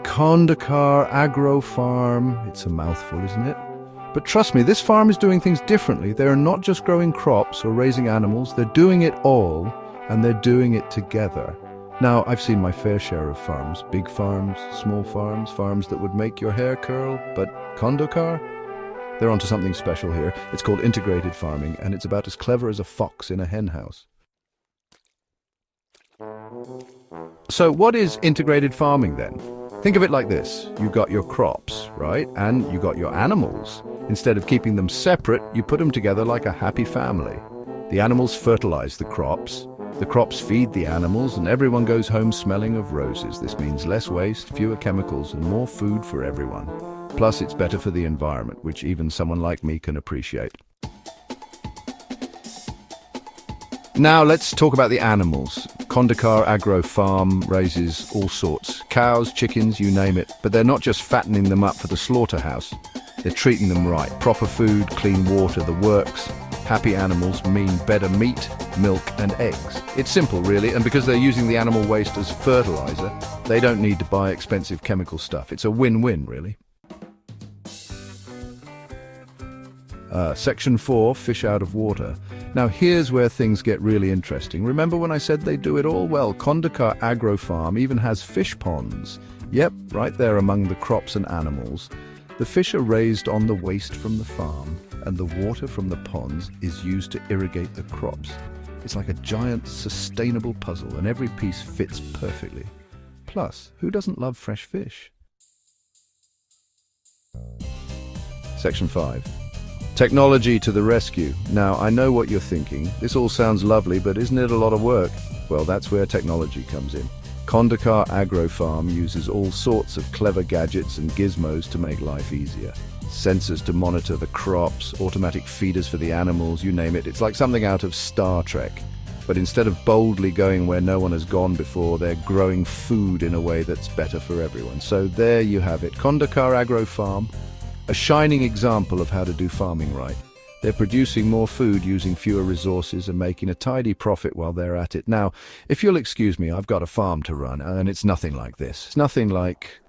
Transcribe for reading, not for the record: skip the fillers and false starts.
Khondokar Agro Farm. It's a mouthful, isn't it? But trust me, this farm is doing things differently. They're not just growing crops or raising animals, they're doing it all, and they're doing it together. Now, I've seen my fair share of farms, big farms, small farms, farms that would make your hair curl, but Khondokar? They're onto something special here. It's called integrated farming, and it's about as clever as a fox in a hen house. So what is integrated farming then? Think of it like this. You've got your crops, right? And you got your animals. Instead of keeping them separate, you put them together like a happy family. The animals fertilize the crops feed the animals, and everyone goes home smelling of roses. This means less waste, fewer chemicals, and more food for everyone. Plus, it's better for the environment, which even someone like me can appreciate. Now let's talk about the animals. Khondokar Agro Farm raises all sorts. Cows, chickens, you name it. But they're not just fattening them up for the slaughterhouse. They're treating them right. Proper food, clean water, the works. Happy animals mean better meat, milk and eggs. It's simple really, and because they're using the animal waste as fertilizer, they don't need to buy expensive chemical stuff. It's a win-win really. Section 4, fish out of water. Now here's where things get really interesting. Remember when I said they do it all? Well, Khondokar Agro Farm even has fish ponds. Yep, right there among the crops and animals. The fish are raised on the waste from the farm, and the water from the ponds is used to irrigate the crops. It's like a giant sustainable puzzle, and every piece fits perfectly. Plus, who doesn't love fresh fish? Section 5. Technology to the rescue. Now, I know what you're thinking. This all sounds lovely, but isn't it a lot of work? Well, that's where technology comes in. Khondokar Agro Farm uses all sorts of clever gadgets and gizmos to make life easier. Sensors to monitor the crops, automatic feeders for the animals, you name it. It's like something out of Star Trek. But instead of boldly going where no one has gone before, they're growing food in a way that's better for everyone. So there you have it. Khondokar Agro Farm. A shining example of how to do farming right. They're producing more food using fewer resources and making a tidy profit while they're at it. Now, if you'll excuse me, I've got a farm to run, and it's nothing like this. It's nothing like